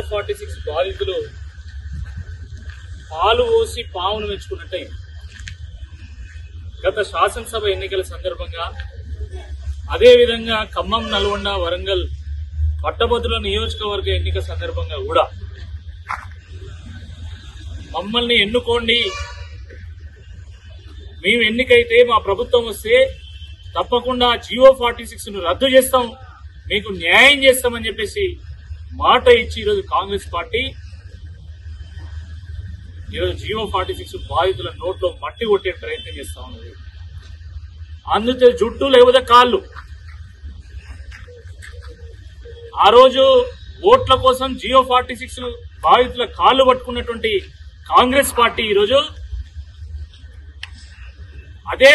GO46 బాధితులు పాలు పోసి పావును మెచ్చుకున్నట్టే గత శాసనసభ ఎన్నికల సందర్భంగా అదేవిధంగా ఖమ్మం, నల్గొండ, వరంగల్ పట్టభద్రుల నియోజకవర్గ ఎన్నిక సందర్భంగా కూడా మమ్మల్ని ఎన్నుకోండి, మేము ఎన్నికైతే మా ప్రభుత్వం వస్తే తప్పకుండా GO46ను రద్దు చేస్తాం, మీకు న్యాయం చేస్తామని చెప్పేసి మాట ఇచ్చి ఈరోజు కాంగ్రెస్ పార్టీ ఈరోజు GO46 బాధితుల నోట్లో మట్టి కొట్టే ప్రయత్నం చేస్తా ఉన్నది. అందుతే జుట్టు లేకపోతే కాళ్ళు. ఆ రోజు ఓట్ల కోసం GO46 బాధితుల కాళ్ళు పట్టుకున్నటువంటి కాంగ్రెస్ పార్టీ ఈరోజు అదే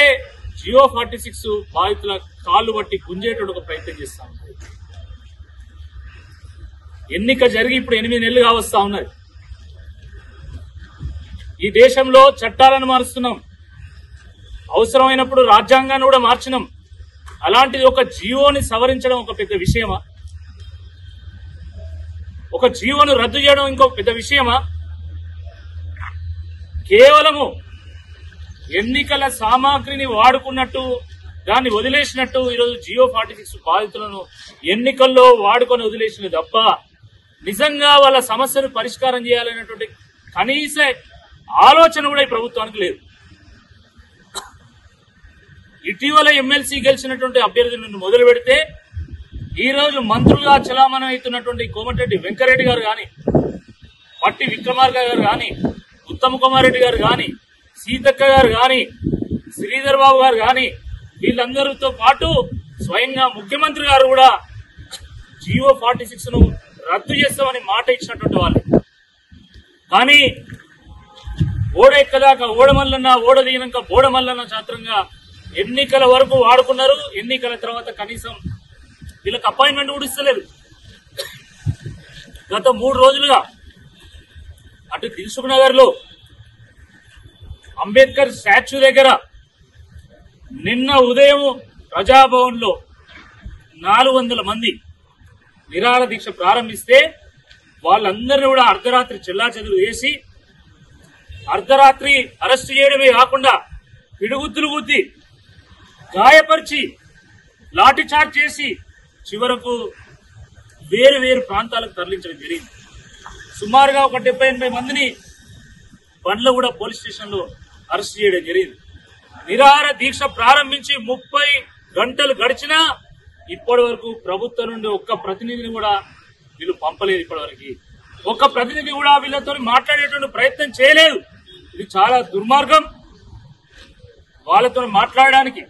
GO46 బాధితుల కాళ్ళు బట్టి గుంజేటువంటి ఒక ప్రయత్నం చేస్తా ఉన్నది. ఎన్నిక జరిగి ఇప్పుడు 8 నెలలు కావస్తా ఉన్నది. ఈ దేశంలో చట్టాలను మారుస్తున్నాం, అవసరమైనప్పుడు రాజ్యాంగాన్ని కూడా మార్చినాం. అలాంటిది ఒక జీవోని సవరించడం ఒక పెద్ద విషయమా? ఒక జీవోను రద్దు చేయడం ఇంకో పెద్ద విషయమా? కేవలము ఎన్నికల సామాగ్రిని వాడుకున్నట్టు దాన్ని వదిలేసినట్టు ఈరోజు GO46 బాధితులను ఎన్నికల్లో వాడుకొని వదిలేసిన తప్ప నిజంగా వాళ్ళ సమస్యను పరిష్కారం చేయాలనేటువంటి కనీస ఆలోచన కూడా ఈ ప్రభుత్వానికి లేదు. ఇటీవల ఎమ్మెల్సీ గెలిచినటువంటి అభ్యర్థులను మొదలు పెడితే ఈ రోజు మంత్రులుగా చలామణి అవుతున్నటువంటి కోమటిరెడ్డి వెంకరెడ్డి గారు కానీ, పట్టి విక్రమార్క గారు కానీ, ఉత్తమ్ కుమార్ రెడ్డి గారు కానీ, సీతక్క గారు కానీ, శ్రీధర్ బాబు గారు కానీ, వీళ్ళందరితో పాటు స్వయంగా ముఖ్యమంత్రి గారు కూడా GO46ను రద్దు చేస్తామని మాట ఇచ్చినటువంటి వాళ్ళు. కానీ ఓడెక్కదాకా ఓడమల్లన్న, ఓడదీయనాక బోడమల్లన్న చాత్రంగా ఎన్నికల వరకు వాడుకున్నారు. ఎన్నికల తర్వాత కనీసం వీళ్ళకి అపాయింట్మెంట్ కూడా ఇస్తలేదు. గత 3 రోజులుగా అటు దిల్సుఖ్ నగర్ లో అంబేద్కర్ స్టాచ్యూ దగ్గర, నిన్న ఉదయం ప్రజాభవన్ లో 400 మంది నిరాహార దీక్ష ప్రారంభిస్తే వాళ్ళందరినీ కూడా అర్ధరాత్రి చెల్లాచెదురు చేసి, అర్ధరాత్రి అరెస్ట్ చేయడమే కాకుండా పిడుగుద్దులు గుద్ది, గాయపరిచి, లాఠీ చార్జ్ చేసి చివరకు వేరు వేరు ప్రాంతాలకు తరలించడం జరిగింది. సుమారుగా ఒక 70-80 మందిని బండ్ల కూడా పోలీస్ స్టేషన్ లో అరెస్ట్ చేయడం జరిగింది. నిరాహార దీక్ష ప్రారంభించి 30 గంటలు గడిచినా ఇప్పటి వరకు ప్రభుత్వం నుండి ఒక్క ప్రతినిధిని కూడా వీళ్ళు పంపలేదు. ఇప్పటివరకు ఒక్క ప్రతినిధి కూడా వీళ్ళతో మాట్లాడేటువంటి ప్రయత్నం చేయలేదు. ఇది చాలా దుర్మార్గం. వాళ్ళతో మాట్లాడడానికి,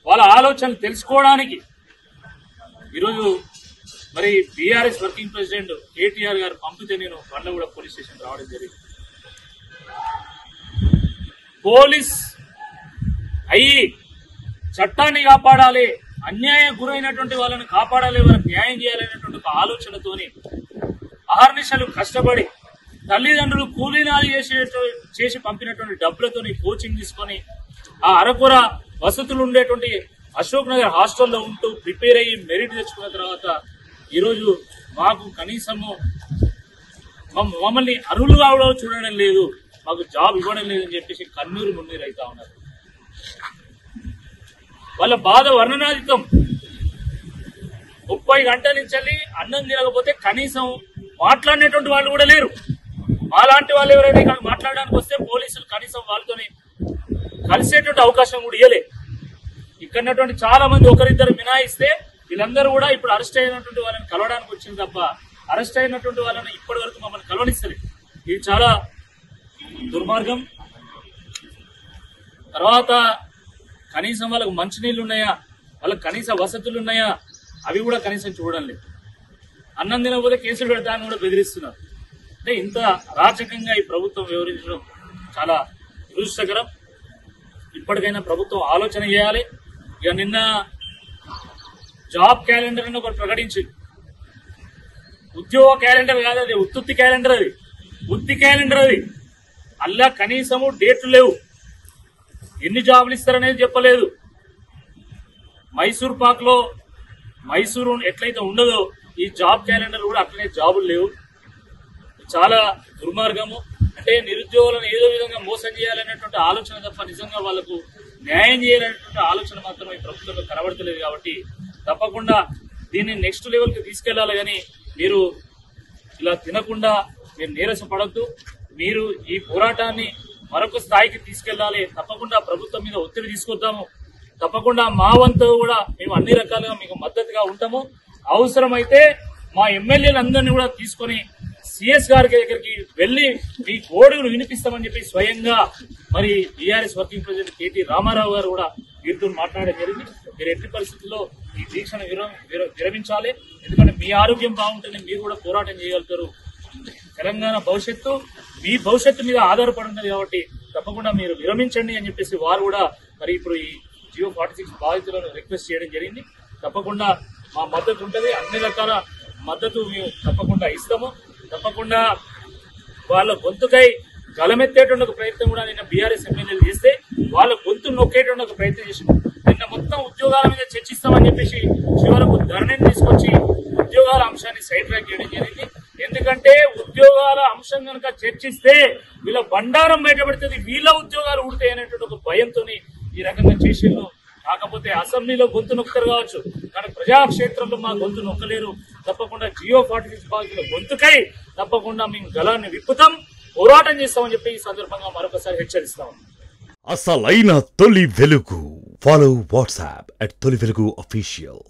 వాళ్ళ ఆలోచనలు తెలుసుకోవడానికి ఈరోజు మరి బీఆర్ఎస్ వర్కింగ్ ప్రెసిడెంట్ కేటీఆర్ గారు పంపితే నేను బండ్లగూడ పోలీస్ స్టేషన్ రావడం జరిగింది. పోలీస్ అయ్యి చట్టాన్ని కాపాడాలి, అన్యాయం గురైనటువంటి వాళ్ళని కాపాడాలి, వాళ్ళకి న్యాయం చేయాలనేటువంటి ఒక ఆలోచనతోని అహర్నిశలు కష్టపడి తల్లిదండ్రులు కూలీనాలు చేసి పంపినటువంటి డబ్బులతోని కోచింగ్ తీసుకొని ఆ అరకొర వసతులు ఉండేటువంటి అశోక్ నగర్ హాస్టల్లో ఉంటూ ప్రిపేర్ అయ్యి మెరిట్ తెచ్చుకున్న తర్వాత ఈరోజు మాకు కనీసము మమ్మల్ని అర్హులుగా కూడా చూడడం లేదు, మాకు జాబ్ ఇవ్వడం లేదని చెప్పేసి కన్నీరు మున్నీరు అవుతా ఉన్నారు. వాళ్ళ బాధ వర్ణనాతీతం. 30 గంటల నుంచి అన్నం తినకపోతే కనీసం మాట్లాడినటువంటి వాళ్ళు కూడా లేరు. అలాంటి వాళ్ళు ఎవరైనా ఇక్కడ మాట్లాడడానికి వస్తే పోలీసులు కనీసం వాళ్ళతోని కలిసేటువంటి అవకాశం కూడా ఇవ్వలే. ఇక్కడ చాలా మంది ఒకరిద్దరు మినాయిస్తే వీళ్ళందరూ కూడా ఇప్పుడు అరెస్ట్ అయినటువంటి వాళ్ళని కలవడానికి వచ్చింది తప్ప అరెస్ట్ అయినటువంటి వాళ్ళని ఇప్పటి వరకు మమ్మల్ని కలవనిస్తారు. ఇది చాలా దుర్మార్గం. తర్వాత కనీసం వాళ్ళకు మంచినీళ్ళు ఉన్నాయా, వాళ్ళకి కనీస వసతులు ఉన్నాయా, అవి కూడా కనీసం చూడడం లేదు. అన్నం తినకపోతే కేసులు పెడతానని కూడా బెదిరిస్తున్నారు. అంటే ఇంత అరాచకంగా ఈ ప్రభుత్వం వ్యవహరించడం చాలా దురదృష్టకరం. ఇప్పటికైనా ప్రభుత్వం ఆలోచన చేయాలి. ఇక నిన్న జాబ్ క్యాలెండర్ అని ఒకటి ప్రకటించింది. ఉద్యోగ క్యాలెండర్ కాదు అది, ఉత్తుత్తి క్యాలెండర్, అది ఉత్తి క్యాలెండర్. అది అల్లా కనీసము డేట్లు లేవు, ఎన్ని జాబులు ఇస్తారనేది చెప్పలేదు. మైసూర్ పాక్ లో మైసూరు ఎట్లయితే ఉండదో ఈ జాబ్ క్యాలెండర్ కూడా అట్లనే జాబులు లేవు. చాలా దుర్మార్గము. అంటే నిరుద్యోగులను ఏదో విధంగా మోసం చేయాలనేటువంటి ఆలోచన తప్ప నిజంగా వాళ్లకు న్యాయం చేయాలనేటువంటి ఆలోచన మాత్రం ఈ ప్రభుత్వంలో కనబడతలేదు. కాబట్టి తప్పకుండా దీన్ని నెక్స్ట్ లెవెల్కి తీసుకెళ్లాలి. కానీ మీరు ఇలా తినకుండా మీరు నీరసపడద్దు. మీరు ఈ పోరాటాన్ని మరొక స్థాయికి తీసుకెళ్లాలి. తప్పకుండా ప్రభుత్వం మీద ఒత్తిడి తీసుకొద్దాము. తప్పకుండా మా వంతు కూడా మేము అన్ని రకాలుగా మీకు మద్దతుగా ఉంటాము. అవసరమైతే మా ఎమ్మెల్యేలందరినీ కూడా తీసుకొని సిఎస్ గారి దగ్గరికి వెళ్లి మీ గోడును వినిపిస్తామని చెప్పి స్వయంగా మరి బీఆర్ఎస్ వర్కింగ్ ప్రెసిడెంట్ కేటీ రామారావు గారు కూడా వీరితో మాట్లాడడం జరిగింది. మీరు ఎట్టి పరిస్థితుల్లో ఈ దీక్షను విరమించాలి. ఎందుకంటే మీ ఆరోగ్యం బాగుంటుంది, మీరు కూడా పోరాటం చేయగలుగుతారు. తెలంగాణ భవిష్యత్తు మీ భవిష్యత్తు మీద ఆధారపడి ఉన్నది. కాబట్టి తప్పకుండా మీరు విరమించండి అని చెప్పేసి వారు కూడా మరి ఇప్పుడు ఈ జియో 46 బాధితులను రిక్వెస్ట్ చేయడం జరిగింది. తప్పకుండా మా మద్దతు ఉంటుంది. అన్ని రకాల మద్దతు మేము తప్పకుండా ఇస్తాము. తప్పకుండా వాళ్ళ గొంతుకై గలమెత్తేటువంటి ఒక ప్రయత్నం కూడా నిన్న బీఆర్ఎస్ ఎమ్మెల్యేలు చేస్తే వాళ్ళ గొంతు నొక్కేటువంటి ఒక ప్రయత్నం చేసింది. నిన్న మొత్తం ఉద్యోగాల మీద చర్చిస్తామని చెప్పేసి చివరకు ధరణిని తీసుకొచ్చి ఉద్యోగాల అంశాన్ని సైడ్ ట్రాక్ చేయడం జరిగింది. ఎందుకంటే ఉద్యోగాల అంశం కనుక చర్చిస్తే వీళ్ళ బండారం బయటపడుతుంది, వీళ్ళ ఉద్యోగాలు ఊడితే అనేటువంటి ఒక భయంతో ఈ రకంగా చేసిండ్రు. కాకపోతే అసెంబ్లీలో గొంతు నొక్కుతారు కావచ్చు, కానీ ప్రజాక్షేత్రంలో మా గొంతు నొక్కలేరు. తప్పకుండా జియో 46 బాధితుల గొంతుకై తప్పకుండా మేము గలాన్ని విప్పుతాం, పోరాటం చేస్తామని చెప్పి ఈ సందర్భంగా మరొకసారి హెచ్చరిస్తాం. అసలైన తొలి వెలుగు. ఫాలో వాట్సాప్ @తొలి వెలుగు official.